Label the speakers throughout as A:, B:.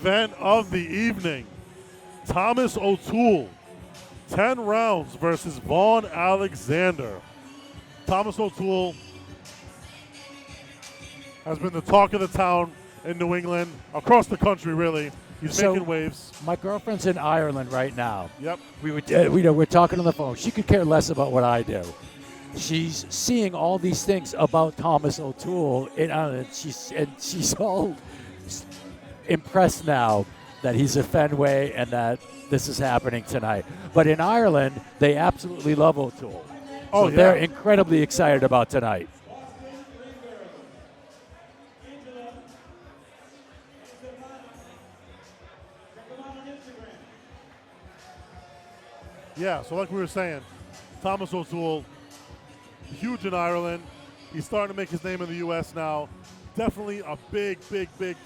A: event of the evening. Thomas O'Toole, 10 rounds versus Vaughn Alexander. Thomas O'Toole has been the talk of the town in New England, across the country, really. He's making waves.
B: My girlfriend's in Ireland right now.
A: Yep.
B: We're talking on the phone. She could care less about what I do. She's seeing all these things about Thomas O'Toole, and she's all impressed now that he's at Fenway and that this is happening tonight. But in Ireland, they absolutely love O'Toole. So they're incredibly excited about tonight.
A: Yeah, so like we were saying, Thomas O'Toole, huge in Ireland. He's starting to make his name in the U.S. now. Definitely a big ticket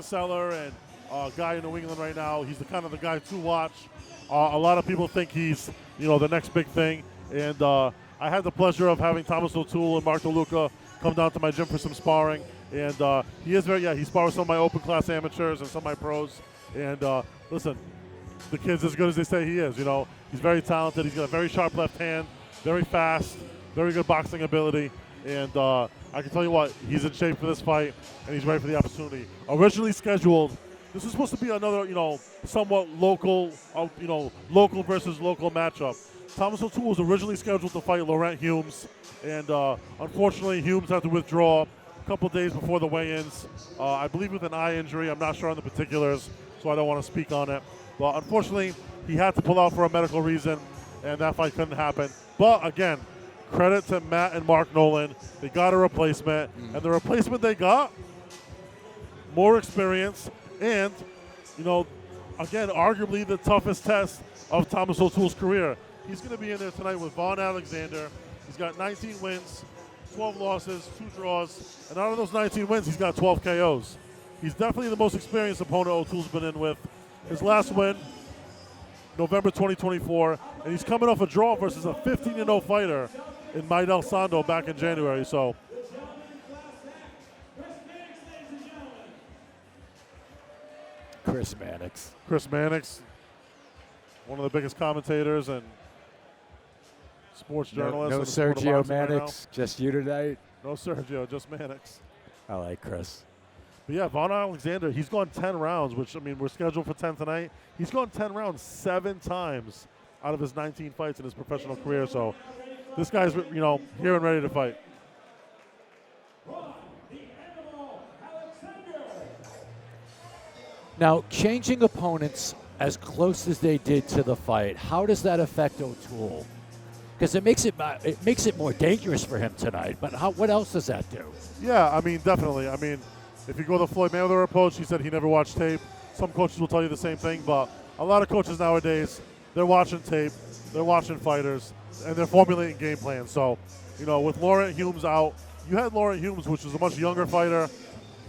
A: seller and guy in New England right now. He's the kind of the guy to watch. A lot of people think he's, the next big thing. And I had the pleasure of having Thomas O'Toole and Mark DeLuca come down to my gym for some sparring. And he sparred with some of my open class amateurs and some of my pros. And listen, the kid's as good as they say he is. He's very talented. He's got a very sharp left hand, very fast, very good boxing ability. And I can tell you what, he's in shape for this fight, and he's ready for the opportunity. Originally scheduled, this was supposed to be another, somewhat local, local versus local matchup. Thomas O'Toole was originally scheduled to fight Laurent Humes, and unfortunately, Humes had to withdraw a couple days before the weigh-ins. I believe with an eye injury. I'm not sure on the particulars, so I don't want to speak on it. But unfortunately, he had to pull out for a medical reason, and that fight couldn't happen. But again, credit to Matt and Mark Nolan. They got a replacement, and the replacement they got, more experience, and, again, arguably the toughest test of Thomas O'Toole's career. He's going to be in there tonight with Vaughn Alexander. He's got 19 wins, 12 losses, 2 draws, and out of those 19 wins, he's got 12 KOs. He's definitely the most experienced opponent O'Toole's been in with. His last win, November 2024, and he's coming off a draw versus a 15-0 fighter in Maidel Sando back in January. So,
B: Chris Mannix, one of the biggest commentators and sports journalists. No
A: in the sport of
B: Sergio
A: boxing right
B: Mannix, just you tonight.
A: No Sergio, just Mannix.
B: I like Chris.
A: But yeah, Vaughn Alexander, he's gone 10 rounds, which, we're scheduled for 10 tonight. He's gone 10 rounds 7 times out of his 19 fights in his professional career. So this guy's, here and ready to fight.
B: Now, changing opponents as close as they did to the fight, how does that affect O'Toole? Because it makes it more dangerous for him tonight. But what else does that do?
A: Yeah, definitely. If you go the Floyd Mayweather approach, he said he never watched tape. Some coaches will tell you the same thing, but a lot of coaches nowadays, they're watching tape, they're watching fighters, and they're formulating game plans. So, with Laurent Humes out, you had Laurent Humes, which was a much younger fighter,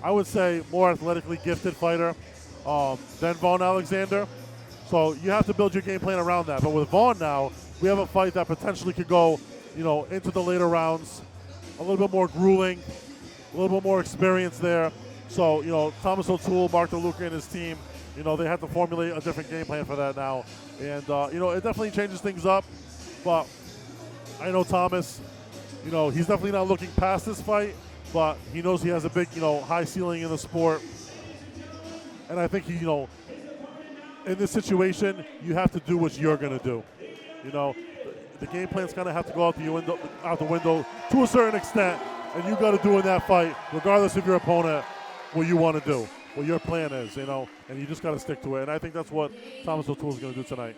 A: I would say more athletically gifted fighter than Vaughn Alexander. So you have to build your game plan around that. But with Vaughn now, we have a fight that potentially could go, into the later rounds, a little bit more grueling, a little bit more experience there. So, Thomas O'Toole, Mark DeLuca, and his team, they have to formulate a different game plan for that now. And, it definitely changes things up. But I know Thomas, he's definitely not looking past this fight, but he knows he has a big, high ceiling in the sport. And I think he, in this situation, you have to do what you're going to do. The game plan's kind of have to go out the window to a certain extent, and you got to do in that fight, regardless of your opponent, what you want to do, what your plan is, and you just got to stick to it. And I think that's what Thomas O'Toole is going to do tonight.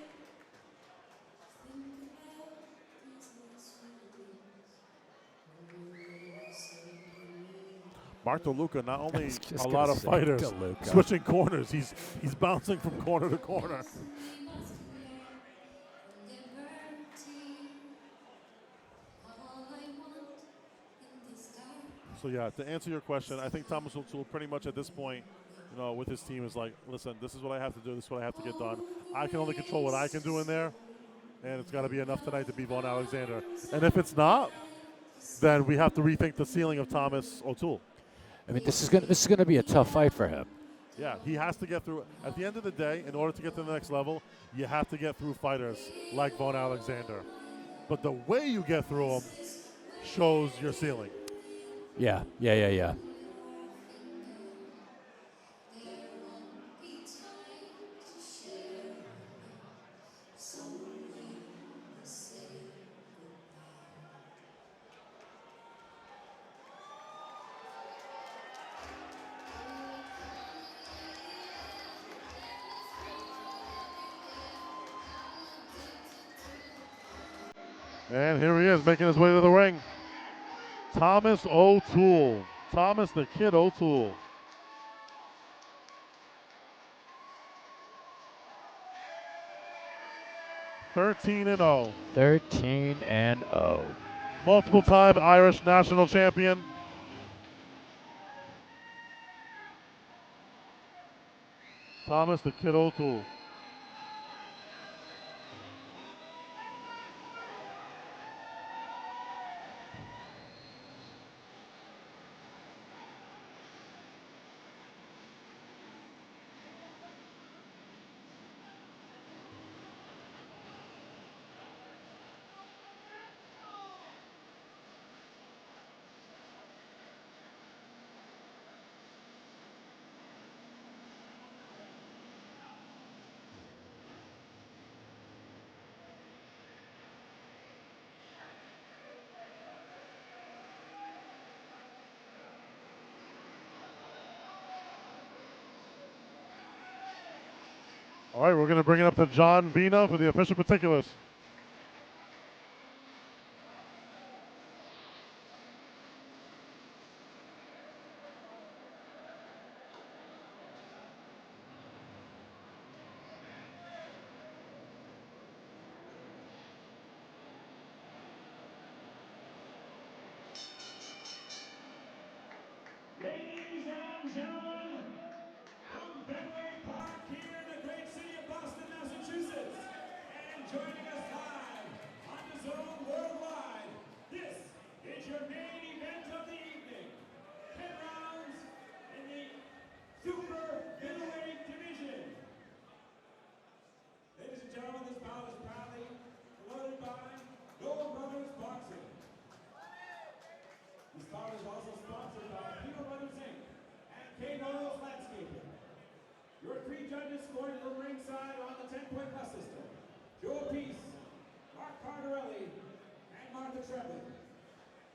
A: Mark DeLuca, not only a lot of fighters switching corners, he's bouncing from corner to corner. So yeah, to answer your question, I think Thomas O'Toole pretty much at this point, with his team is like, listen, this is what I have to do, this is what I have to get done. I can only control what I can do in there, and it's got to be enough tonight to beat Vaughn Alexander. And if it's not, then we have to rethink the ceiling of Thomas O'Toole.
B: This is going to be a tough fight for him.
A: Yeah, he has to get through. At the end of the day, in order to get to the next level, you have to get through fighters like Vaughn Alexander. But the way you get through them shows your ceiling.
B: Yeah.
A: And here he is making his way to the ring. Thomas O'Toole. Thomas the Kid O'Toole. (13 and 0).
B: 13-0.
A: Multiple-time Irish national champion. Thomas the Kid O'Toole. All right, we're going to bring it up to John Vina for the official particulars.
C: Ladies and gentlemen, from Fenway Park here in the great city of Boston, Massachusetts, and joining us live on the Zone Worldwide, this is your main event of the evening. 10 rounds in the super middleweight division. Ladies and gentlemen, this bout is proudly promoted by Nolan Bros Boxing. This bout is also sponsored by Peter Brothers Inc. and K. Nolan's Landscaping. Your three judges scored at the ringside on the 10-point plus system: Joe Peace, Mark Cardarelli, and Martha Trebek.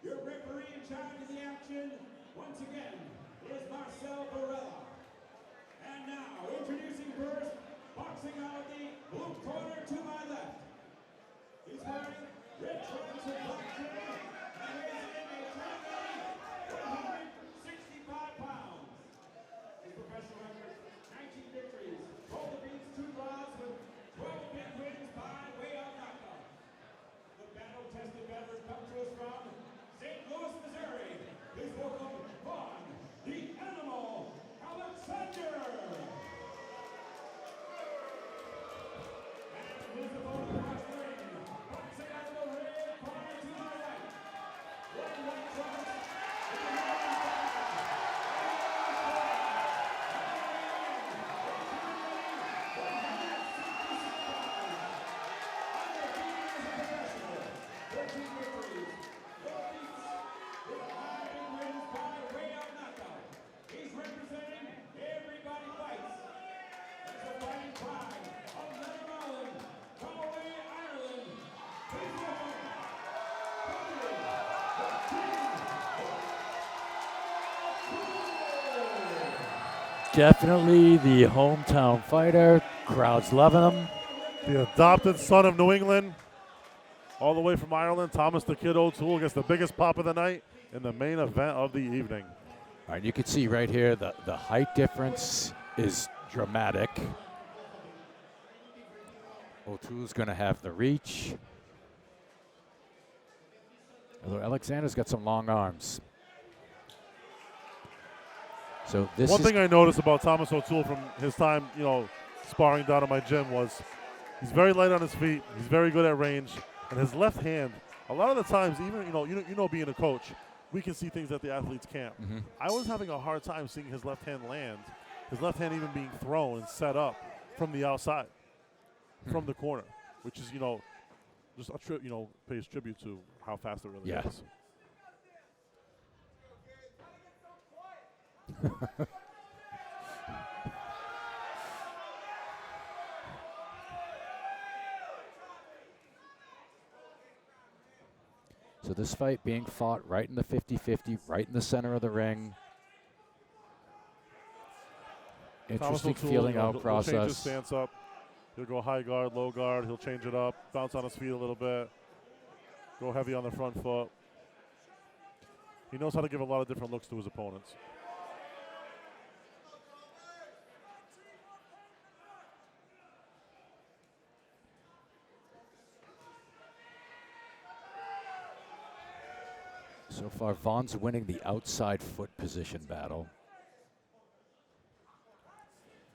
C: Your referee in charge of the action, once again, is Marcel Barella. And now, introducing first, boxing out of the blue corner to my left. He's wearing red trunks with black trim and weighs in a 165 pounds. His professional record, 19 victories, 12 defeats, 2 draws with 12 big wins by way of knockout. The battle-tested veteran comes to us from St. Louis, Missouri. Please welcome Vaughn, the Animal Alexander. And his opponent across the ring, boxing out of the red corner to my right. Wearing white trunks,
B: Definitely the hometown fighter. Crowd's loving him.
A: The adopted son of New England, all the way from Ireland, Thomas the Kid O'Toole gets the biggest pop of the night in the main event of the evening.
B: All right, you can see right here the height difference is dramatic. O'Toole's going to have the reach. Although Alexander's got some long arms. So this
A: One
B: is
A: thing I noticed about Thomas O'Toole from his time, sparring down at my gym was he's very light on his feet. He's very good at range, and his left hand. A lot of the times, even being a coach, we can see things that the athletes can't. I was having a hard time seeing his left hand land, his left hand even being thrown and set up from the outside, from the corner, which is, just a pays tribute to how fast it really is.
B: So this fight being fought right in the 50-50, right in the center of the ring. Interesting feeling out process.
A: He'll change his stance up. He'll go high guard, low guard. He'll change it up, bounce on his feet a little bit, go heavy on the front foot. He knows how to give a lot of different looks to his opponents.
B: So far, Vaughn's winning the outside foot position battle,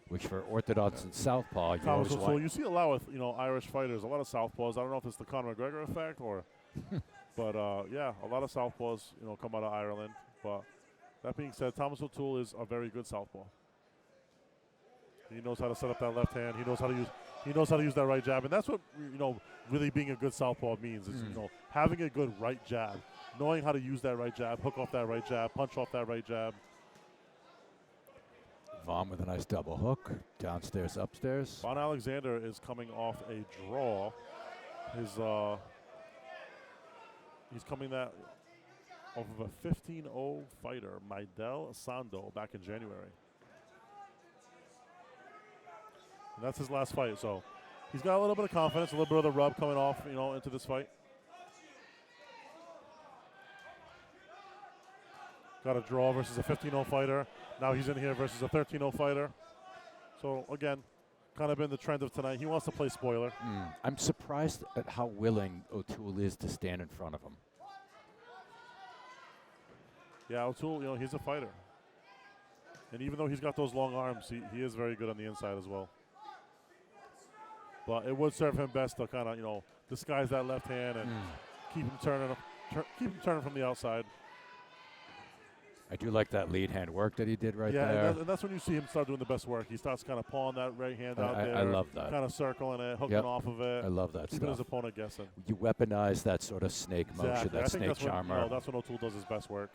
B: which for orthodox and southpaw, you always
A: so you see a lot with Irish fighters, a lot of southpaws. I don't know if it's the Conor McGregor effect or, but yeah, a lot of southpaws come out of Ireland. But that being said, Thomas O'Toole is a very good southpaw. He knows how to set up that left hand. He knows how to use that right jab, and that's what really being a good southpaw means. Is having a good right jab, knowing how to use that right jab, hook off that right jab, punch off that right jab.
B: Vaughn with a nice double hook, downstairs, upstairs.
A: Vaughn Alexander is coming off a draw. He's coming off of a 15-0 fighter, Maidel Sando, back in January. And that's his last fight, so he's got a little bit of confidence, a little bit of the rub coming off, into this fight. Got a draw versus a 15-0 fighter. Now he's in here versus a 13-0 fighter. So, again, kind of been the trend of tonight. He wants to play spoiler.
B: I'm surprised at how willing O'Toole is to stand in front of him.
A: Yeah, O'Toole, he's a fighter. And even though he's got those long arms, he is very good on the inside as well. But it would serve him best to kind of, disguise that left hand and keep him turning from the outside.
B: I do like that lead hand work that he did there.
A: Yeah, and that's when you see him start doing the best work. He starts kind of pulling that right hand out there.
B: I love that.
A: Kind of circling it, hooking off of it.
B: I love that
A: keeping
B: stuff.
A: his opponent guessing.
B: You weaponize that sort of snake motion, that snake charmer.
A: That's when O'Toole does his best work.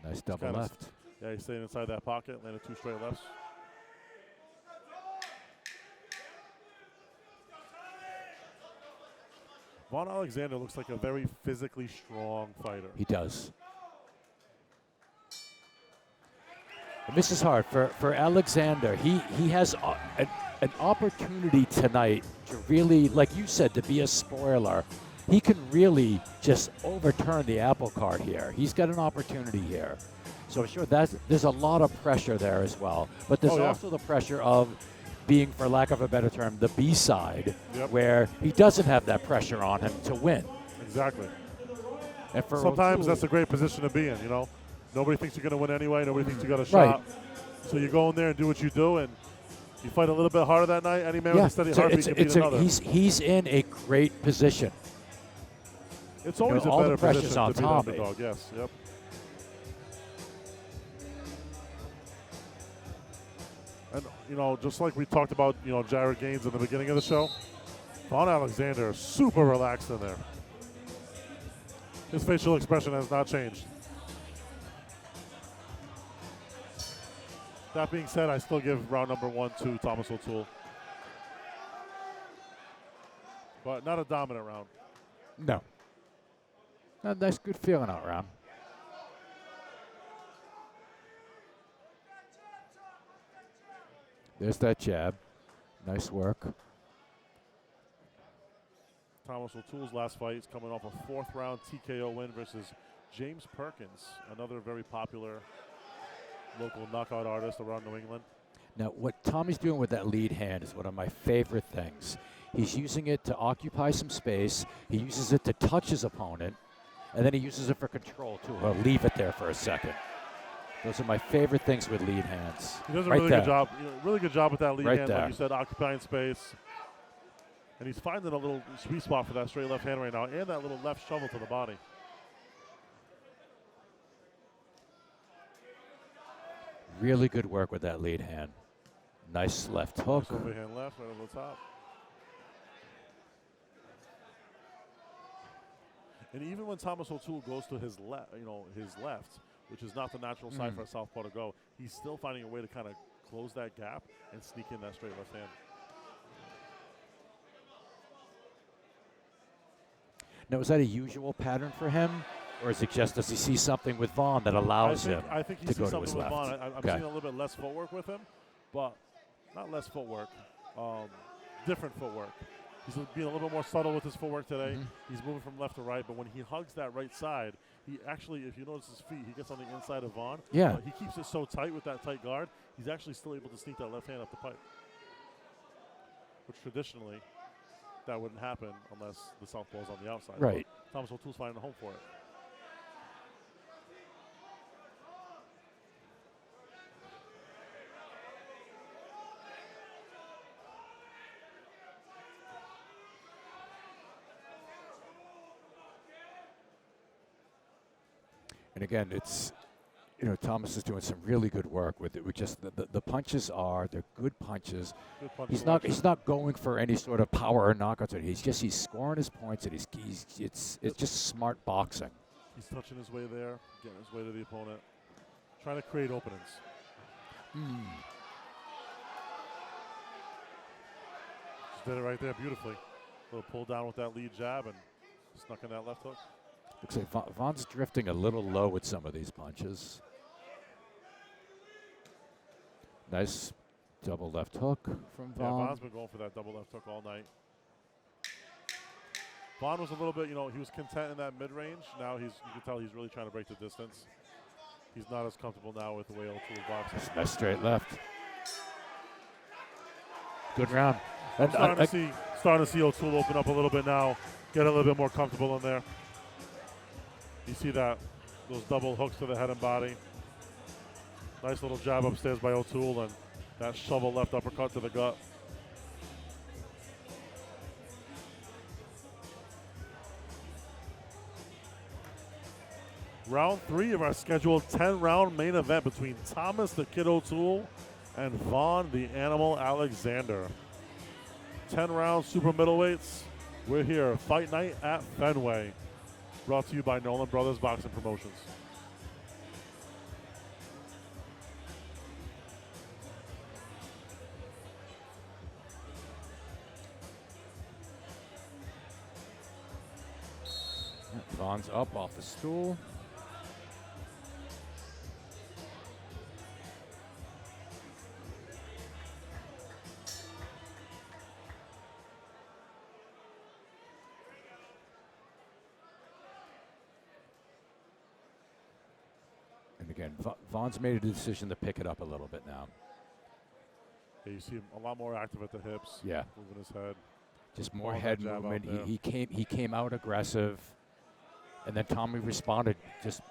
B: Nice double left.
A: Yeah, he's staying inside that pocket, landed 2 straight lefts. Vaughn Alexander looks like a very physically strong fighter.
B: He does. And this is hard for Alexander. He has an opportunity tonight to really, like you said, to be a spoiler. He can really just overturn the apple cart here. He's got an opportunity here. So sure, there's a lot of pressure there as well. But there's also the pressure of being, for lack of a better term, the B-side, where he doesn't have that pressure on him to win.
A: Exactly.
B: And for
A: sometimes that's a great position to be in, Nobody thinks you're going to win anyway. Nobody thinks you got a shot. So you go in there and do what you do, and you fight a little bit harder that night. Any man with a steady heartbeat can beat another.
B: He's in a great position.
A: It's always a better position to be the underdog, yes. Yep. And, just like we talked about, Jared Gaines in the beginning of the show, Vaughn Alexander is super relaxed in there. His facial expression has not changed. That being said, I still give round number 1 to Thomas O'Toole. But not a dominant round.
B: No. A nice, good feeling out round. There's that jab. Nice work.
A: Thomas O'Toole's last fight is coming off a 4th round TKO win versus James Perkins, another very popular local knockout artist around New England.
B: Now, what Tommy's doing with that lead hand is one of my favorite things. He's using it to occupy some space. He uses it to touch his opponent, and then he uses it for control, too. He'll leave it there for a second. Those are my favorite things with lead hands.
A: He does a really good job. Really good job with that lead hand,
B: there.
A: Like you said, occupying space. And he's finding a little sweet spot for that straight left hand right now, and that little left shovel to the body.
B: Really good work with that lead hand. Nice left hook.
A: Nice overhand left, right over the top. And even when Thomas O'Toole goes to his left, his left, which is not the natural side for a southpaw to go, he's still finding a way to kind of close that gap and sneak in that straight left hand.
B: Now, is that a usual pattern for him, or is it just does he see something with Vaughn that allows him
A: I think he
B: to
A: sees
B: go to
A: something
B: his
A: with
B: left?
A: Vaughn. I'm
B: Okay.
A: seeing a little bit less footwork with him, but not less footwork, different footwork. He's being a little bit more subtle with his footwork today. He's moving from left to right, but when he hugs that right side, he actually, if you notice his feet, he gets on the inside of Vaughn.
B: Yeah.
A: He keeps it so tight with that tight guard, he's actually still able to sneak that left hand up the pipe, which traditionally that wouldn't happen unless the southpaw is on the outside.
B: Right.
A: But Thomas O'Toole's finding a home for it.
B: And again, it's, Thomas is doing some really good work with it. We just the punches they're good punches.
A: Good punch
B: He's
A: selection.
B: not going for any sort of power or knockouts. He's scoring his points, and it's just smart boxing.
A: He's touching his way there, getting his way to the opponent, trying to create openings. Just did it right there beautifully. Little pull down with that lead jab and snuck in that left hook.
B: Looks like Vaughn's drifting a little low with some of these punches. Nice double left hook from
A: Yeah,
B: Vaughn.
A: Vaughn's been going for that double left hook all night. Vaughn was a little bit, he was content in that mid-range. Now you can tell he's really trying to break the distance. He's not as comfortable now with the way O'Toole's boxing.
B: Nice straight left. Good round. And
A: Starting to see O'Toole open up a little bit now, get a little bit more comfortable in there. You see those double hooks to the head and body. Nice little jab upstairs by O'Toole and that shovel left uppercut to the gut. Round 3 of our scheduled 10-round main event between Thomas the Kid O'Toole and Vaughn the Animal Alexander. 10-round super middleweights. We're here, Fight Night at Fenway. Brought to you by Nolan Bros Boxing Promotions.
B: Vaughn's up off the stool. And again, Vaughn's made a decision to pick it up a little bit now.
A: Yeah, you see him a lot more active at the hips.
B: Yeah.
A: Moving his head.
B: Just more
A: Throwing
B: head
A: that jab out
B: movement.
A: there.
B: He came out aggressive, and then Tommy responded just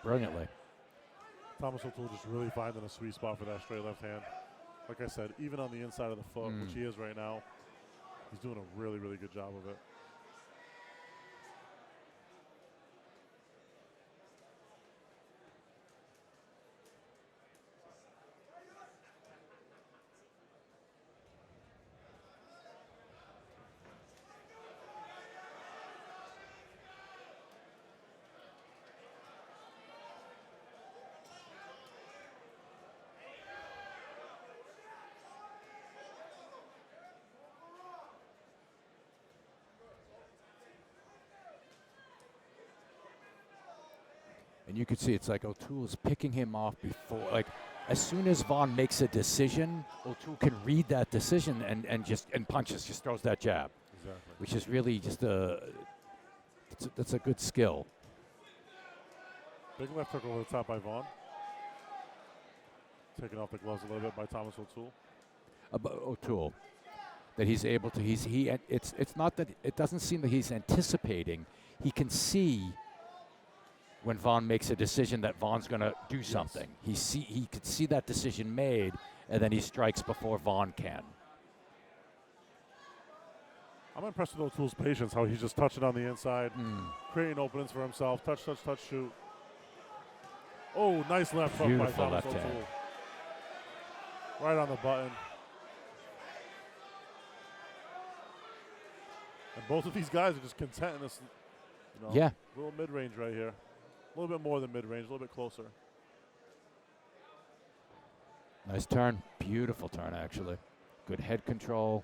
B: brilliantly.
A: Thomas O'Toole just really finding a sweet spot for that straight left hand. Like I said, even on the inside of the foot, which he is right now, he's doing a really, really good job of it.
B: And you can see it's like O'Toole's picking him off before, like as soon as Vaughn makes a decision, O'Toole can read that decision and punches, just throws that jab,
A: Exactly.
B: which is really just that's a good skill.
A: Big left hook over the top by Vaughn. Taking off the gloves a little bit by Thomas O'Toole.
B: O'Toole, that he's able to, it's not that, it doesn't seem that he's anticipating. He can see when Vaughn makes a decision that Vaughn's going to do something. He could see that decision made, and then he strikes before Vaughn can.
A: I'm impressed with O'Toole's patience, how he's just touching on the inside, creating openings for himself. Touch, touch, touch, shoot. Oh, nice left hook by
B: Beautiful
A: Thomas
B: left hand.
A: O'Toole. Right on the button. And both of these guys are just content in this,
B: Yeah.
A: little mid-range right here. A little bit more than mid-range, a little bit closer.
B: Nice turn. Beautiful turn, actually. Good head control.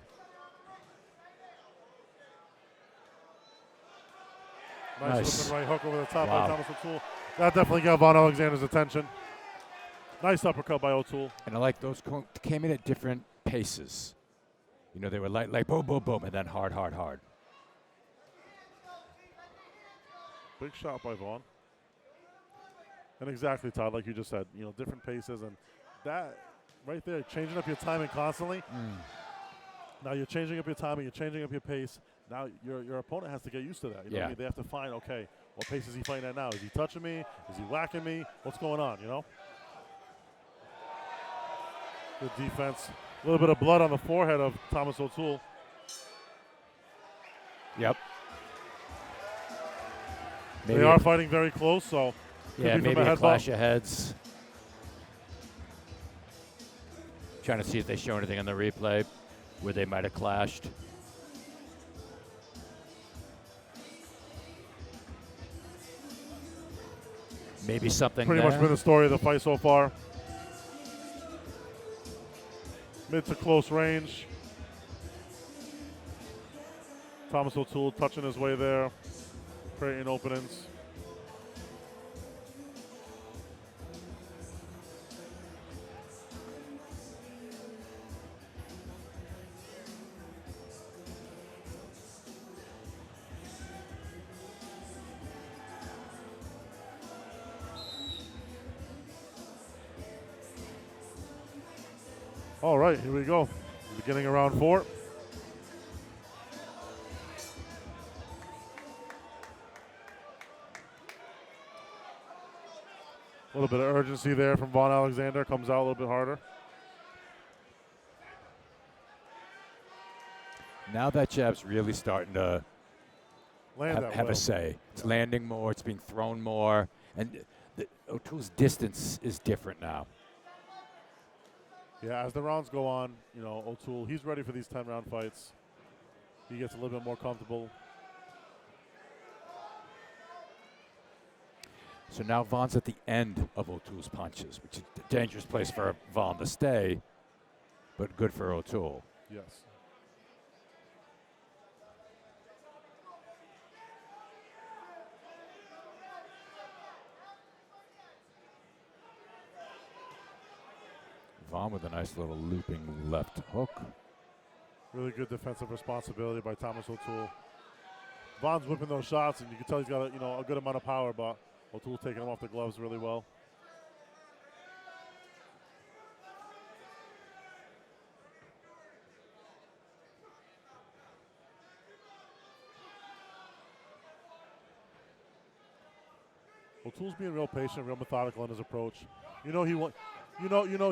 A: Nice looking right hook over the top
B: Wow.
A: by Thomas O'Toole. That definitely got Vaughn Alexander's attention. Nice uppercut by O'Toole.
B: And I like those came in at different paces. They were like boom, boom, boom, and then hard, hard, hard.
A: Big shot by Vaughn. And exactly, Todd, like you just said, different paces. And that right there, changing up your timing constantly. Now you're changing up your timing, you're changing up your pace. Now your opponent has to get used to that. You know what I mean? They have to find, okay, what pace is he fighting at now? Is he touching me? Is he whacking me? What's going on, Good defense. A little bit of blood on the forehead of Thomas O'Toole.
B: Yep.
A: They are fighting very close, so
B: yeah,
A: could be
B: maybe
A: from a
B: a
A: head
B: clash
A: bump.
B: of heads. Trying to see if they show anything on the replay where they might have clashed. Maybe something
A: Pretty much been the story of the fight so far. Mid to close range. Thomas O'Toole touching his way there, creating openings. All right, here we go. Beginning of round 4. A little bit of urgency there from Vaughn Alexander. Comes out a little bit harder.
B: Now that jab's really starting to have
A: well.
B: a say. It's landing more. It's being thrown more. And O'Toole's distance is different now.
A: Yeah, as the rounds go on, O'Toole, he's ready for these 10-round fights. He gets a little bit more comfortable.
B: So now Vaughn's at the end of O'Toole's punches, which is a dangerous place for Vaughn to stay, but good for O'Toole.
A: Yes.
B: Vaughn with a nice little looping left hook.
A: Really good defensive responsibility by Thomas O'Toole. Vaughn's whipping those shots, and you can tell he's got a good amount of power, but O'Toole's taking him off the gloves really well. O'Toole's being real patient, real methodical in his approach. He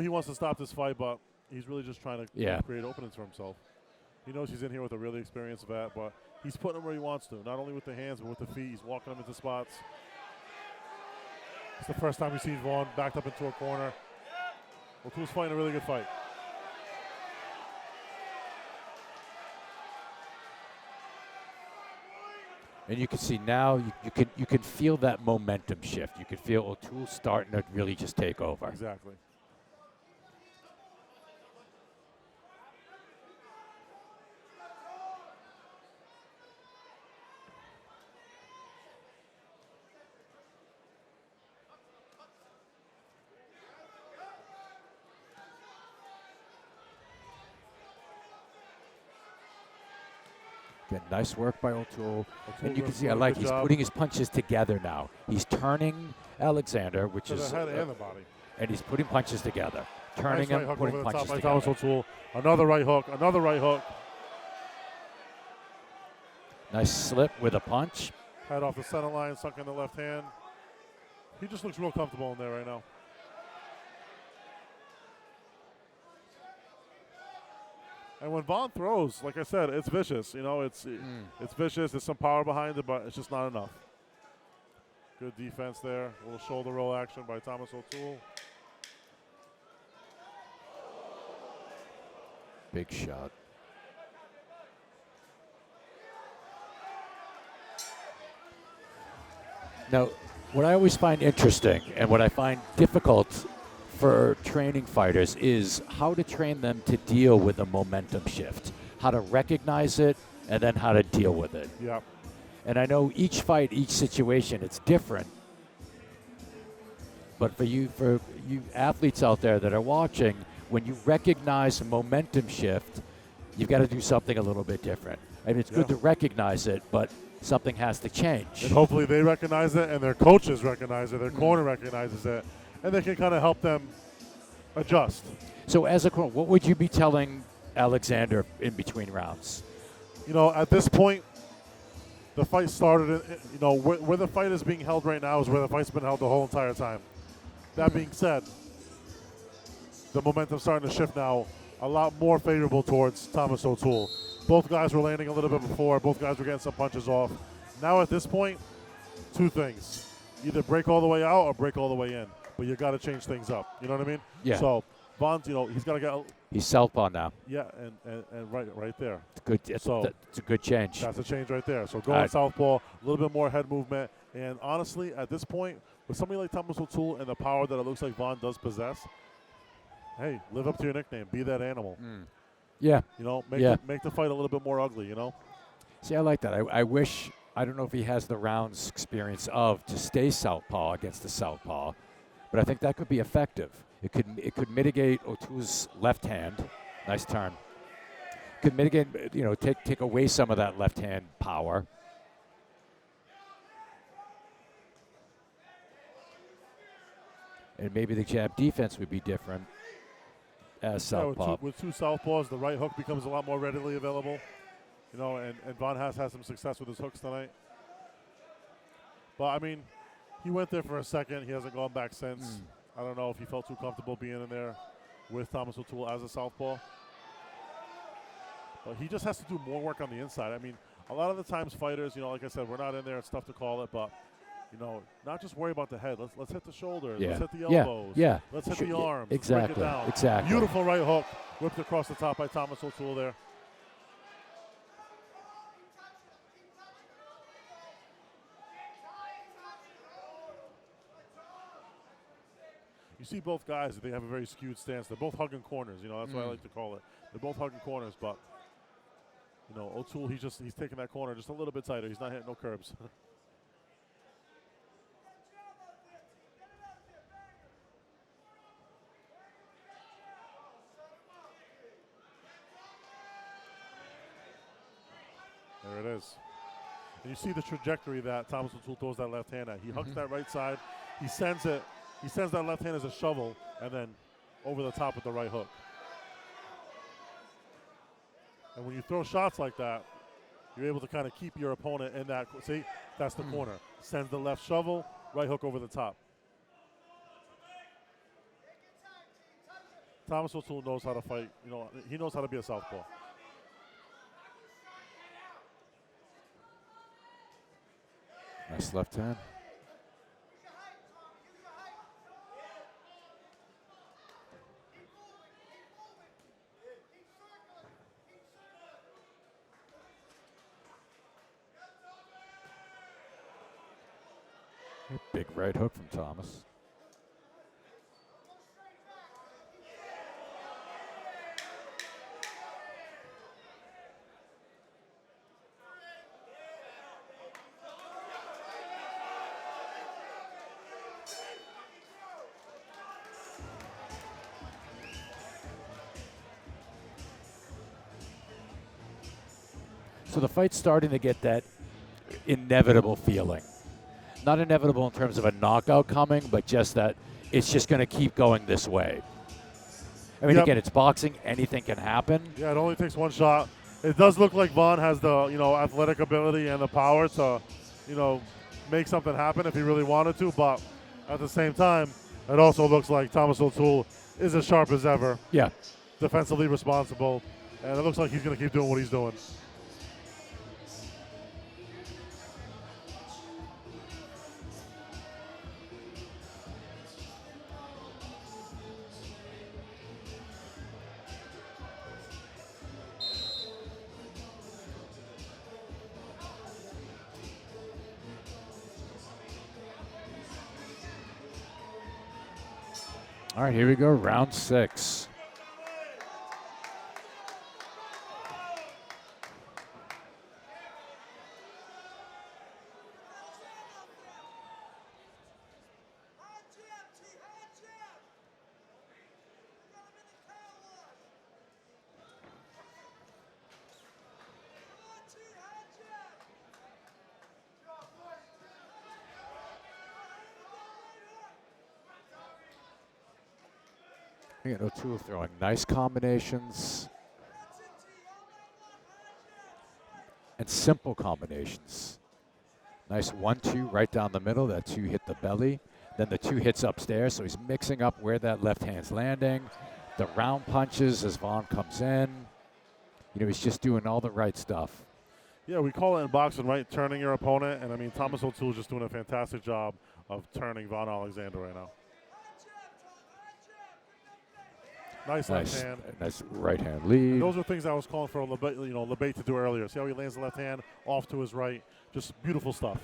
A: wants to stop this fight, but he's really just trying to create openings for himself. He knows he's in here with a really experienced vet, but he's putting him where he wants to. Not only with the hands, but with the feet. He's walking him into spots. It's the first time we've seen Vaughn backed up into a corner. O'Toole's fighting a really good fight.
B: And you can see now you can feel that momentum shift. You can feel O'Toole starting to really just take over.
A: Exactly.
B: Again, nice work by O'Toole. And you can see,
A: doing a good
B: he's
A: job.
B: putting his punches together now. He's turning Alexander, which
A: To the
B: is,
A: head and the body.
B: and he's putting punches together. Turning
A: Nice right
B: him,
A: hook
B: putting
A: over the top
B: punches
A: by
B: together.
A: Thomas O'Toole. Another right hook. Another right hook.
B: Nice slip with a punch.
A: Head off the center line, sunk in the left hand. He just looks real comfortable in there right now. And when Vaughn throws, like I said, it's vicious. It's vicious. There's some power behind it, but it's just not enough. Good defense there. A little shoulder roll action by Thomas O'Toole.
B: Big shot. Now, what I always find interesting and what I find difficult for training fighters is how to train them to deal with a momentum shift, how to recognize it, and then how to deal with it.
A: Yeah.
B: And I know each fight, each situation, it's different. But for you athletes out there that are watching, when you recognize a momentum shift, you've got to do something a little bit different. I mean, it's good to recognize it, but something has to change.
A: And hopefully they recognize it, and their coaches recognize it, their corner recognizes it, and they can kind of help them adjust.
B: So as a corner, what would you be telling Alexander in between rounds?
A: You know, at this point, the fight started, where the fight is being held right now is where the fight's been held the whole entire time. That being said, the momentum's starting to shift now a lot more favorable towards Thomas O'Toole. Both guys were landing a little bit before. Both guys were getting some punches off. Now at this point, two things. Either break all the way out or break all the way in. But you got to change things up. You know what I mean?
B: Yeah.
A: So Vaughn's, he's got to get.
B: He's southpaw now.
A: Yeah, and right there.
B: Good. So it's a good change.
A: That's a change right there. So going southpaw, a little bit more head movement, and honestly, at this point, with somebody like Thomas O'Toole and the power that it looks like Vaughn does possess, hey, live up to your nickname. Be that animal.
B: Yeah.
A: Make the fight a little bit more ugly.
B: See, I like that. I wish. I don't know if he has the rounds experience to stay southpaw against the southpaw, but I think that could be effective. It could mitigate O'Toole's left hand. Nice turn. Could mitigate, take away some of that left hand power. And maybe the jab defense would be different as southpaw.
A: With two southpaws, the right hook becomes a lot more readily available. And Vaughn has had some success with his hooks tonight. But, I mean, he went there for a second. He hasn't gone back since. I don't know if he felt too comfortable being in there with Thomas O'Toole as a southpaw. But he just has to do more work on the inside. I mean, a lot of the times fighters, like I said, we're not in there. It's tough to call it. But, not just worry about the head. Let's hit the shoulders. Let's hit the elbows. Let's hit the arms.
B: Exactly.
A: Let's break it down.
B: Exactly.
A: Beautiful right hook. Whipped across the top by Thomas O'Toole there. You see both guys, they have a very skewed stance. They're both hugging corners, that's what I like to call it. They're both hugging corners, but, O'Toole, he's taking that corner just a little bit tighter. He's not hitting no curbs. There it is. And you see the trajectory that Thomas O'Toole throws that left hand at. He hugs that right side. He sends that left hand as a shovel, and then over the top with the right hook. And when you throw shots like that, you're able to kind of keep your opponent in that. See, that's the corner. Sends the left shovel, right hook over the top. Thomas O'Toole knows how to fight. He knows how to be a southpaw.
B: Nice left hand. Big right hook from Thomas. So the fight's starting to get that inevitable feeling. Not inevitable in terms of a knockout coming, but just that it's just going to keep going this way. I mean, again, it's boxing. Anything can happen.
A: Yeah, it only takes one shot. It does look like Vaughn has the, athletic ability and the power to, make something happen if he really wanted to. But at the same time, it also looks like Thomas O'Toole is as sharp as ever.
B: Yeah.
A: Defensively responsible. And it looks like he's going to keep doing what he's doing.
B: All right, here we go, round 6. Again, O'Toole throwing nice combinations and simple combinations. Nice 1-2 right down the middle. That 2 hit the belly. Then the 2 hits upstairs, so he's mixing up where that left hand's landing. The round punches as Vaughn comes in. You know, he's just doing all the right stuff.
A: Yeah, we call it in boxing, right? Turning your opponent. And I mean, Thomas O'Toole just doing a fantastic job of turning Vaughn Alexander right now. Nice left hand.
B: Nice right hand lead.
A: And those are things I was calling for Lebate to do earlier. See how he lands the left hand off to his right. Just beautiful stuff.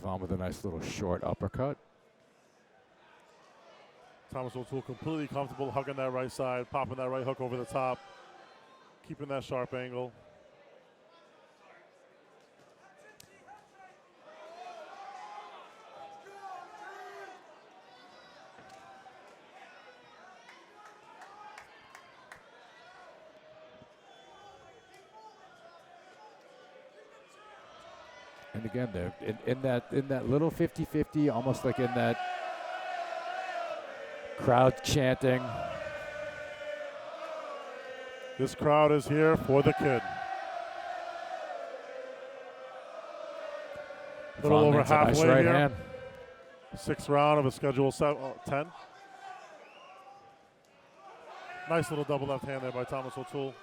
B: Vaughn with a nice little short uppercut.
A: Thomas O'Toole completely comfortable hugging that right side, popping that right hook over the top, keeping that sharp angle.
B: And again, they're in that little 50-50, almost like in that crowd chanting.
A: This crowd is here for the kid. A little over halfway
B: nice right
A: here.
B: hand.
A: 6th round of a schedule 10. Nice little double left hand there by Thomas O'Toole.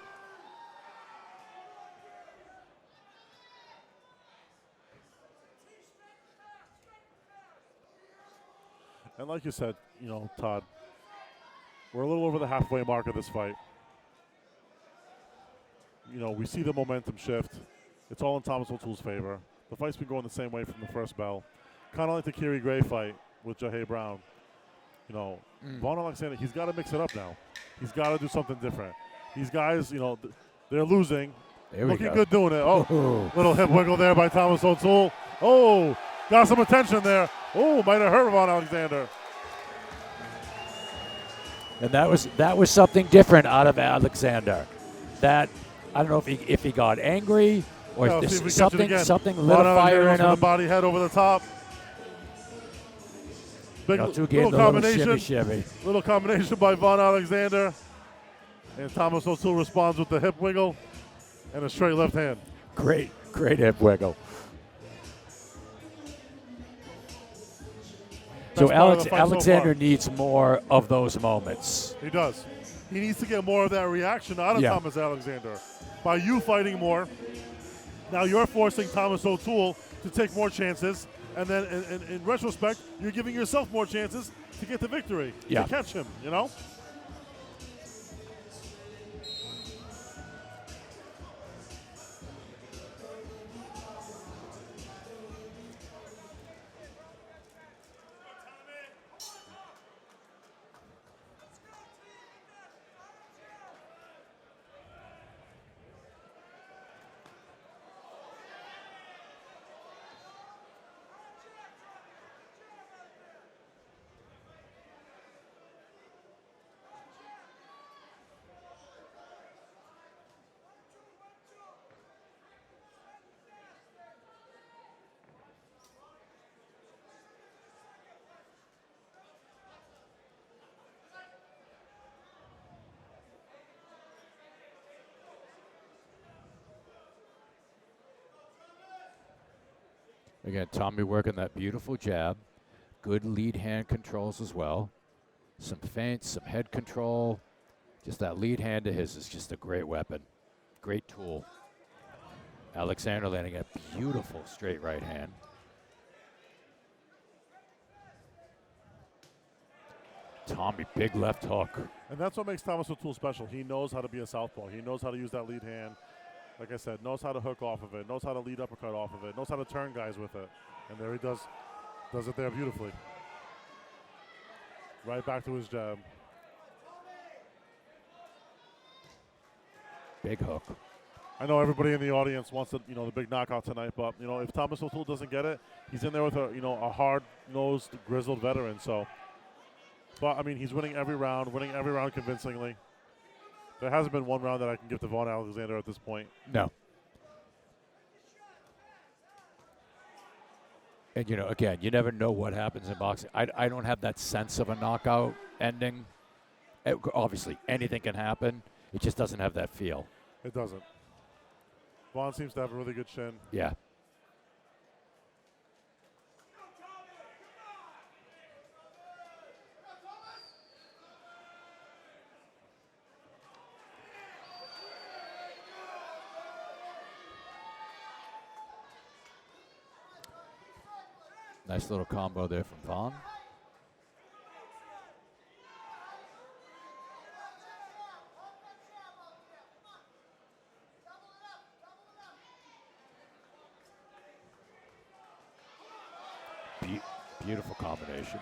A: And like you said, you know, Todd, we're a little over the halfway mark of this fight. You know, we see the momentum shift. It's all in Thomas O'Toole's favor. The fight's been going the same way from the first bell. Kind of like the Kiri Gray fight with Jahay Brown. You know, Vaughn Alexander, he's got to mix it up now. He's got to do something different. These guys, you know, they're losing. Looking good doing it. Oh, little hip wiggle there by Thomas O'Toole. Oh, got some attention there. Oh, might have hurt Vaughn Alexander.
B: And that was something different out of Alexander. That I don't know if he got angry or something lit a fire in him.
A: The body head over the top. Big little combination.
B: Shimmy.
A: Little combination by Vaughn Alexander. And Thomas O'Toole responds with the hip wiggle and a straight left hand.
B: Great hip wiggle. So Alexander needs more of those moments.
A: He does. He needs to get more of that reaction out of Thomas Alexander. By you fighting more, now you're forcing Thomas O'Toole to take more chances, and then in retrospect, you're giving yourself more chances to get the victory, to catch him, you know?
B: Again, Tommy working that beautiful jab. Good lead hand controls as well. Some feints, some head control. Just that lead hand of his is just a great weapon. Great tool. Alexander landing a beautiful straight right hand. Tommy, big left hook.
A: And that's what makes Thomas O'Toole special. He knows how to be a southpaw. He knows how to use that lead hand. Like I said, knows how to hook off of it, knows how to lead uppercut off of it, knows how to turn guys with it. And there he does it there beautifully. Right back to his jab.
B: Big hook.
A: I know everybody in the audience wants the big knockout tonight, but if Thomas O'Toole doesn't get it, he's in there with a hard-nosed, grizzled veteran. So, but I mean, he's winning every round convincingly. There hasn't been one round that I can give to Vaughn Alexander at this point.
B: No. And again, you never know what happens in boxing. I don't have that sense of a knockout ending. Obviously, anything can happen. It just doesn't have that feel.
A: It doesn't. Vaughn seems to have a really good chin.
B: Yeah. Nice little combo there from Vaughn. Beautiful combination.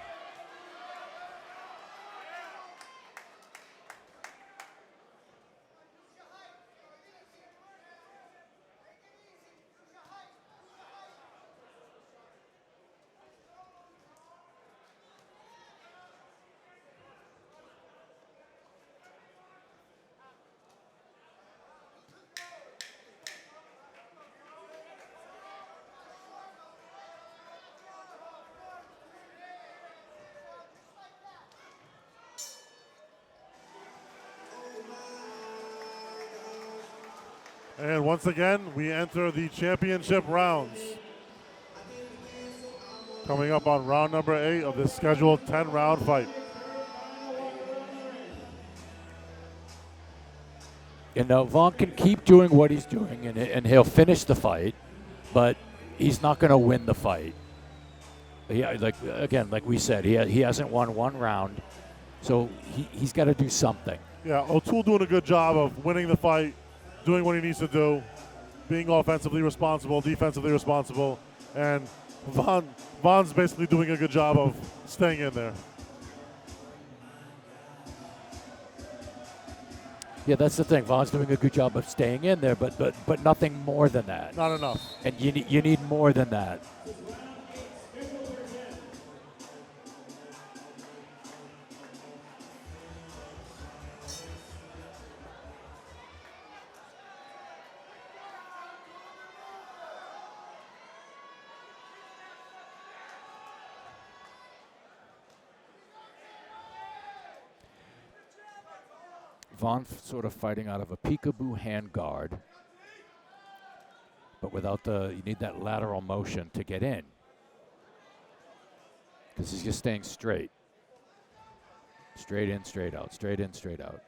A: And once again, we enter the championship rounds. Coming up on round number 8 of this scheduled 10-round fight.
B: And Vaughn can keep doing what he's doing, and he'll finish the fight, but he's not going to win the fight. Like we said, he hasn't won one round, so he's got to do something.
A: Yeah, O'Toole doing a good job of winning the fight, doing what he needs to do, being offensively responsible, defensively responsible, and Vaughn's basically doing a good job of staying in there.
B: Yeah, that's the thing. Vaughn's doing a good job of staying in there, but nothing more than that.
A: Not enough.
B: And you need more than that. Vaughn sort of fighting out of a peekaboo hand guard, but without you need that lateral motion to get in, because he's just staying straight. Straight in, straight out, straight in, straight out.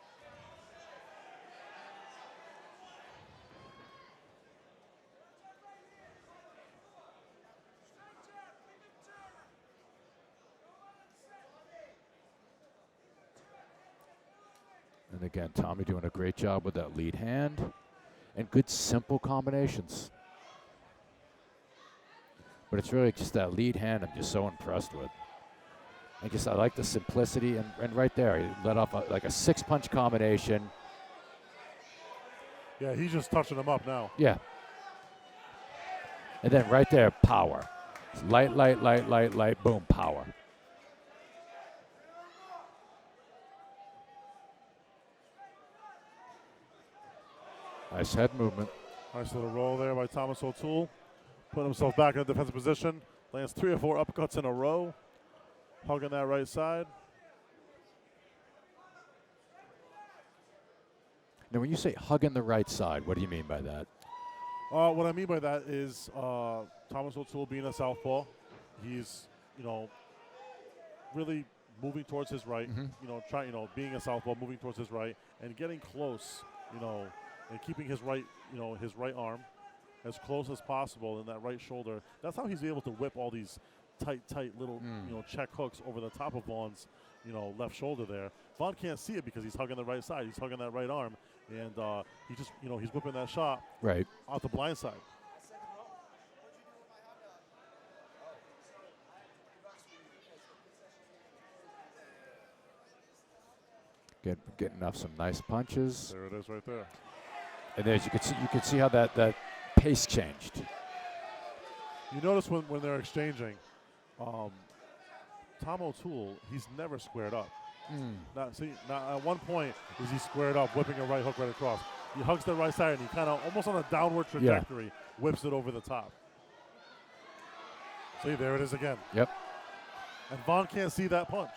B: And again, Tommy doing a great job with that lead hand and good simple combinations. But it's really just that lead hand I'm just so impressed with. I like the simplicity, and right there, he let off like a 6-punch combination.
A: Yeah, he's just touching him up now.
B: Yeah. And then right there, power. Light, light, light, light, light, boom, power. Nice head movement.
A: Nice little roll there by Thomas O'Toole. Putting himself back in a defensive position. Lands 3 or 4 uppercuts in a row. Hugging that right side.
B: Now, when you say hugging the right side, what do you mean by that?
A: What I mean by that is Thomas O'Toole being a southpaw. He's, really moving towards his right. Being a southpaw, moving towards his right, and getting close, and keeping his right arm as close as possible in that right shoulder. That's how he's able to whip all these tight little check hooks over the top of Vaughn's left shoulder there. Vaughn can't see it because he's hugging the right side. He's hugging that right arm, and he just he's whipping that shot
B: Right.
A: out the blind side.
B: Getting off some nice punches.
A: There it is right there.
B: And as you can see how that pace changed.
A: You notice when they're exchanging, Tom O'Toole, he's never squared up. Now at one point is he squared up, whipping a right hook right across. He hugs the right side and he kind of almost on a downward trajectory whips it over the top. See, there it is again.
B: Yep.
A: And Vaughn can't see that punch.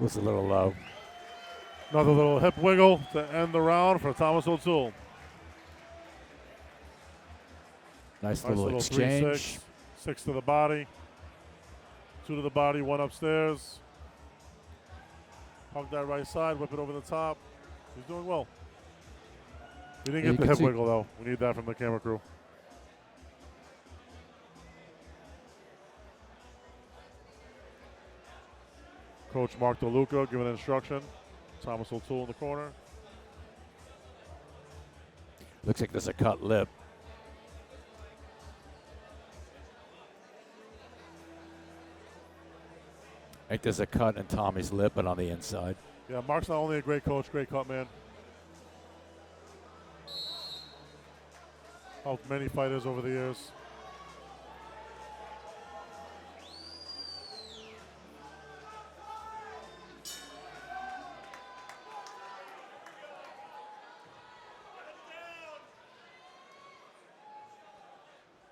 B: Was a little low.
A: Another little hip wiggle to end the round for Thomas O'Toole.
B: Nice little exchange.
A: 3-6 to the body. 2 to the body, 1 upstairs. Hug that right side, whip it over the top. He's doing well. We didn't get the hip wiggle, though. We need that from the camera crew. Coach Mark DeLuca giving instruction. Thomas O'Toole in the corner.
B: Looks like there's a cut lip. I think there's a cut in Tommy's lip, but on the inside.
A: Yeah, Mark's not only a great coach, great cut man. Helped many fighters over the years.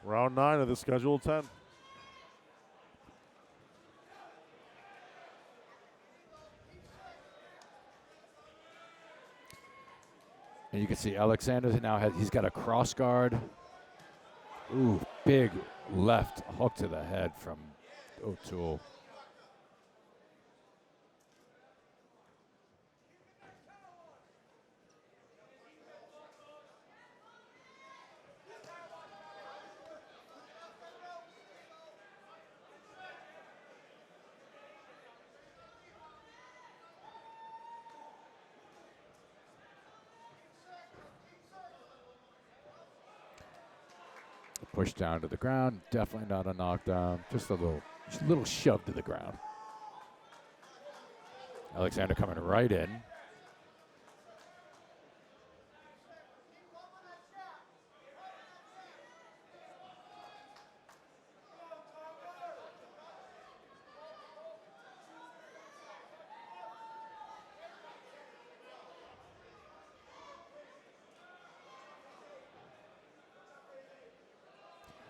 A: Round 9 of the scheduled 10.
B: And you can see Alexander now he's got a cross guard. Ooh, big left hook to the head from O'Toole. Push down to the ground. Definitely not a knockdown. Just a little shove to the ground. Alexander coming right in.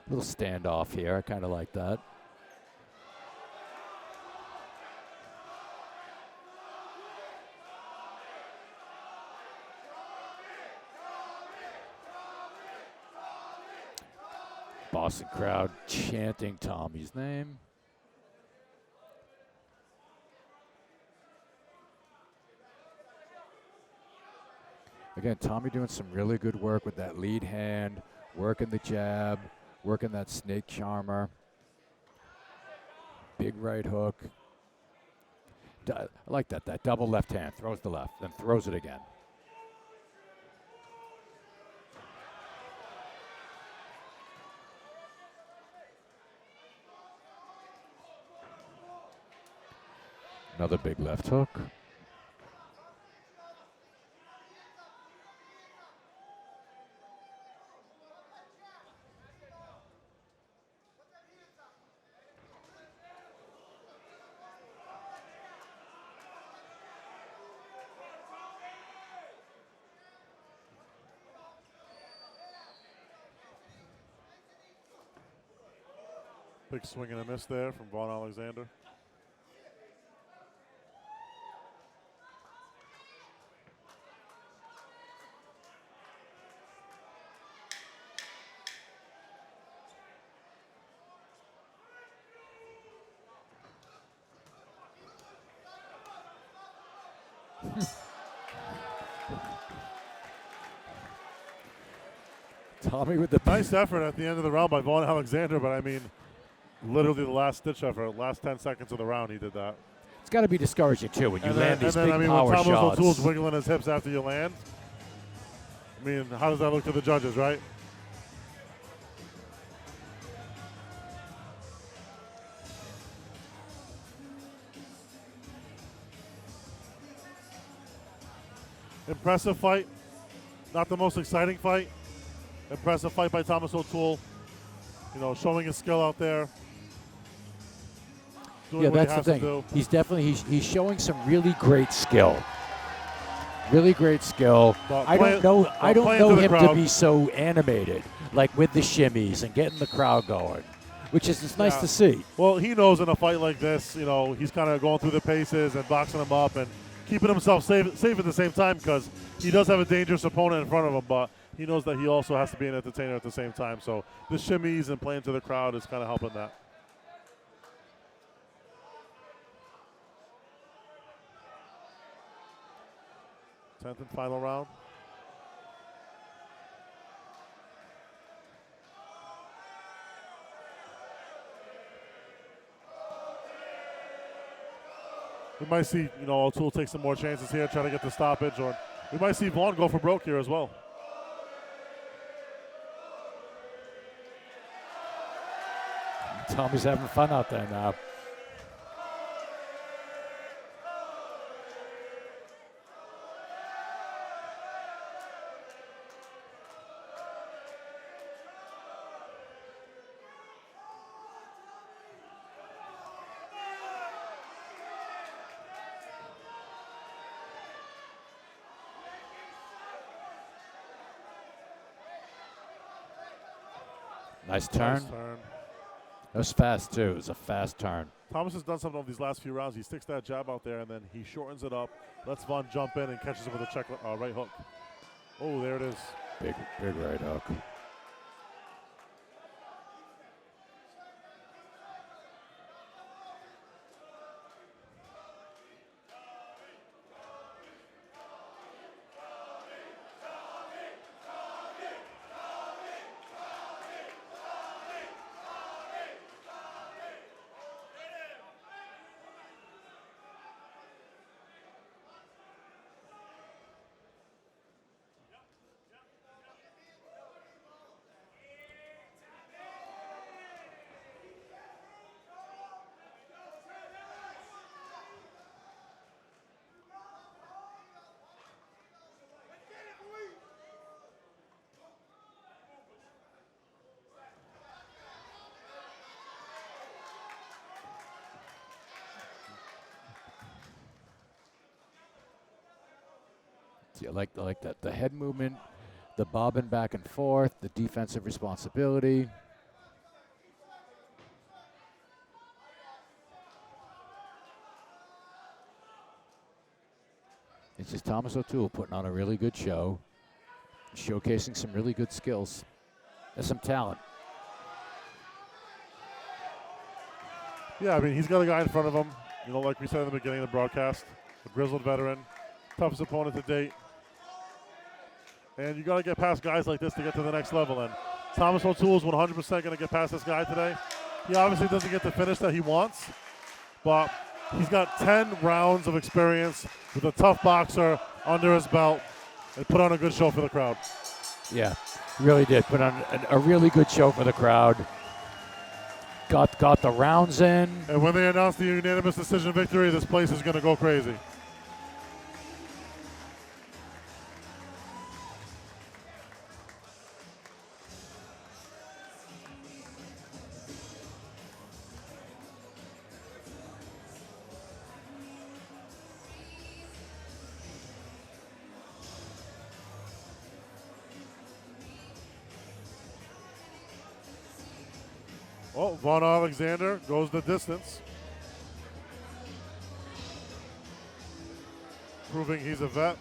B: Little standoff here. I kind of like that. Boston crowd chanting Tommy's name. Again, Tommy doing some really good work with that lead hand, working the jab, working that snake charmer. Big right hook. I like that double left hand. Throws the left, then throws it again. Another big left hook.
A: Big swing and a miss there from Vaughn Alexander.
B: Tommy with the
A: Nice effort at the end of the round by Vaughn Alexander, but I mean, literally the last-ditch effort, last 10 seconds of the round, he did that.
B: It's got to be discouraging, too, when you
A: And
B: land
A: then,
B: these
A: and then
B: big
A: I mean,
B: power
A: when Thomas
B: shots.
A: O'Toole's wiggling his hips after you land, I mean, how does that look to the judges, right? Impressive fight. Not the most exciting fight. Impressive fight by Thomas O'Toole. You know, showing his skill out there. Doing
B: Yeah,
A: what he
B: that's
A: has
B: the
A: to
B: thing.
A: do.
B: He's definitely he's showing some really great skill. Really great skill.
A: But
B: I don't know
A: playing to the
B: him to
A: crowd.
B: be so animated, like with the shimmies and getting the crowd going, which is it's nice
A: Yeah.
B: to see.
A: Well, he knows in a fight like this, you know, he's kind of going through the paces and boxing him up and keeping himself safe at the same time because he does have a dangerous opponent in front of him, but he knows that he also has to be an entertainer at the same time. So the shimmies and playing to the crowd is kind of helping that. Tenth and final round. We might see, you know, O'Toole take some more chances here, try to get the stoppage, or we might see Vaughn go for broke here as well.
B: Tommy's having fun out there now. Nice turn.
A: Nice turn.
B: That was fast, too. It was a fast turn.
A: Thomas has done something over these last few rounds. He sticks that jab out there, and then he shortens it up, lets Vaughn jump in, and catches him with a check right hook. Oh, there it is.
B: Big right hook. See, I like that. The head movement, the bobbing back and forth, the defensive responsibility. It's just Thomas O'Toole putting on a really good show, showcasing some really good skills. There's some talent.
A: Yeah, I mean, he's got a guy in front of him, you know, like we said in the beginning of the broadcast, a grizzled veteran, toughest opponent to date. And you got to get past guys like this to get to the next level. And Thomas O'Toole is 100% going to get past this guy today. He obviously doesn't get the finish that he wants, but he's got 10 rounds of experience with a tough boxer under his belt and put on a good show for the crowd.
B: Yeah, really did. Put on a really good show for the crowd. Got the rounds in.
A: And when they announce the unanimous decision victory, this place is going to go crazy. Oh, Vaughn Alexander goes the distance, proving he's a vet.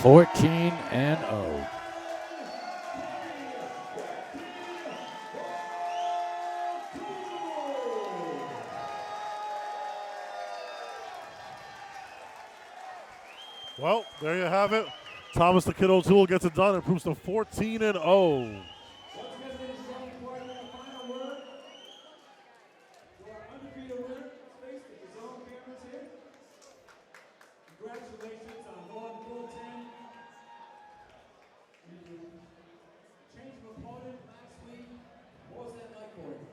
B: 14-0.
A: Well, there you have it. Thomas the Kid O'Toole gets it done, improves to 14-0.
C: Once again, ladies and gentlemen, before I give the final word to our undefeated winner, face the zone cameras here. Congratulations on going full 10. You changed of opponent last week. What was that like for you?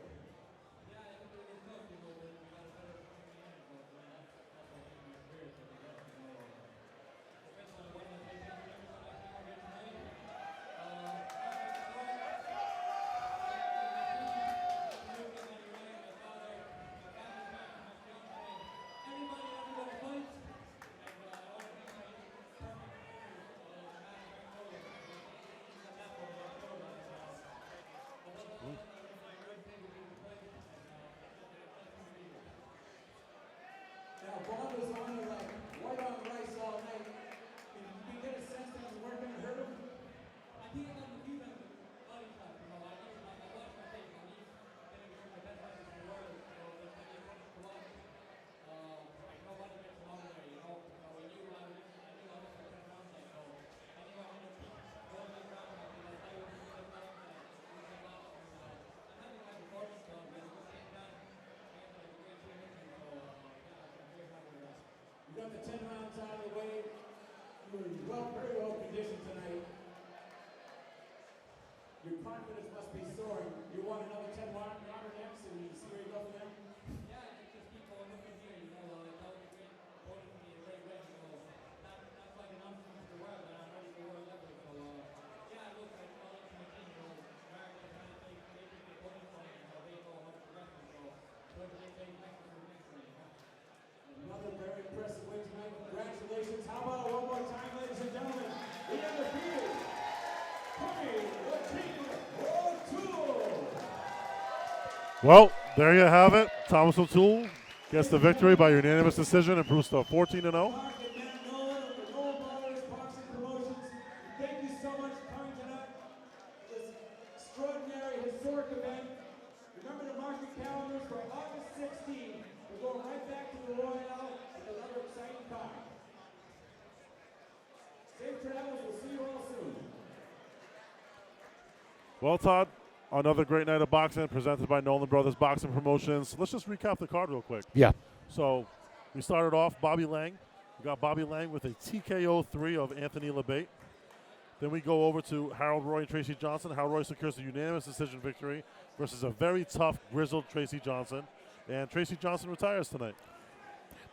C: Now, Vaughn was on it like white on rice all night. Can you get a sense that you weren't going to hurt him? You got the 10 rounds out of the way. You were very well conditioned tonight. Your confidence must be soaring. You want another 10 rounder next and you see where you go from there? Another very impressive win tonight. Congratulations. How about one more time, ladies and gentlemen? The undefeated O'Toole.
A: Well, there you have it. Thomas O'Toole gets the victory by unanimous decision, improves to 14-0.
C: Mark and Matt Nolan of the Nolan Bros Boxing Promotions. Thank you so much for coming tonight. This extraordinary, historic event. Remember to mark your calendars for August 16th. We're going right back to the Royale with another exciting card. Safe travels. We'll see you all soon.
A: Well, Todd, another great night of boxing presented by Nolan Bros Boxing Promotions. Let's just recap the card real quick.
B: Yeah.
A: So we started off Bobby Lang. We got Bobby Lang with a TKO 3 of Anthony LeBate. Then we go over to Harold Roy and Tracy Johnson. Harold Roy secures a unanimous decision victory versus a very tough, grizzled Tracy Johnson. And Tracy Johnson retires tonight.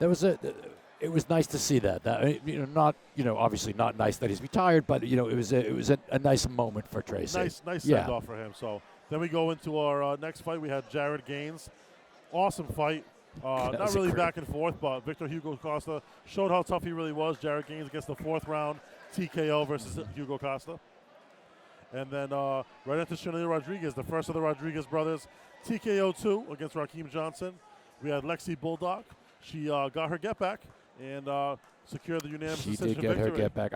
B: It was nice to see that. Obviously not nice that he's retired, but it was a nice moment for Tracy.
A: Nice send off for him. So then we go into our next fight. We had Jared Gaines. Awesome fight. Not really back and forth, but Victor Hugo Costa showed how tough he really was. Jared Gaines gets the 4th round TKO versus Hugo Costa. And then right into Chanel Rodriguez, the first of the Rodriguez brothers, TKO 2 against Raheem Johnson. We had Lexi Bulldog. She got her get back and secured the unanimous decision victory.
B: She did get her get back.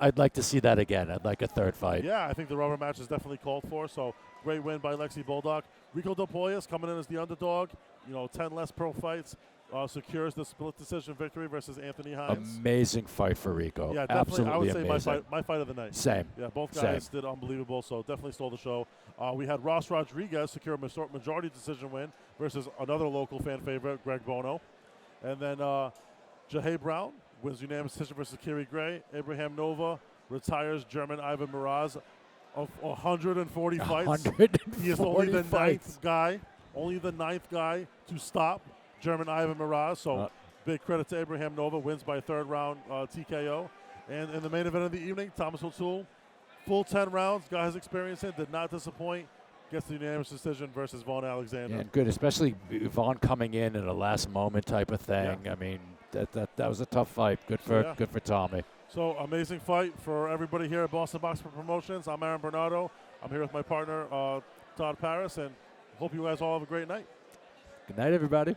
B: I'd like to see that again. I'd like a third fight.
A: Yeah, I think the rubber match is definitely called for. So great win by Lexi Bulldog. Rico Del Poyas coming in as the underdog. 10 less pro fights. Secures the split decision victory versus Anthony Hines.
B: Amazing fight for Rico.
A: Yeah, definitely.
B: Absolutely
A: I would
B: amazing.
A: say my fight of the night.
B: Same.
A: Yeah, both guys did unbelievable, so definitely stole the show. We had Ross Rodriguez secure a majority decision win versus another local fan favorite, Greg Bono. And then Jahey Brown wins unanimous decision versus Kiri Gray. Abraham Nova retires German Ivan Miraz of 140 fights.
B: 140
A: He is only the
B: fights.
A: ninth guy to stop German Ivan Miraz. So big credit to Abraham Nova, wins by 3rd round TKO. And in the main event of the evening, Thomas O'Toole, full 10 rounds, got his experience in, did not disappoint. Gets the unanimous decision versus Vaughn Alexander.
B: And good, especially Vaughn coming in a last moment type of thing.
A: Yeah.
B: I mean, that was a tough fight. Good for Tommy.
A: So amazing fight for everybody here at Boston Boxing Promotions. I'm Aaron Bernardo. I'm here with my partner Todd Paris, and hope you guys all have a great night.
B: Good night, everybody.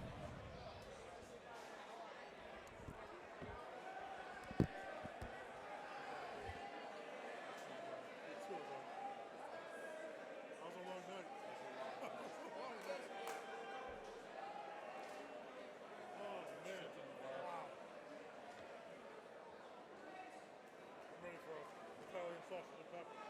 A: sausage and pepper.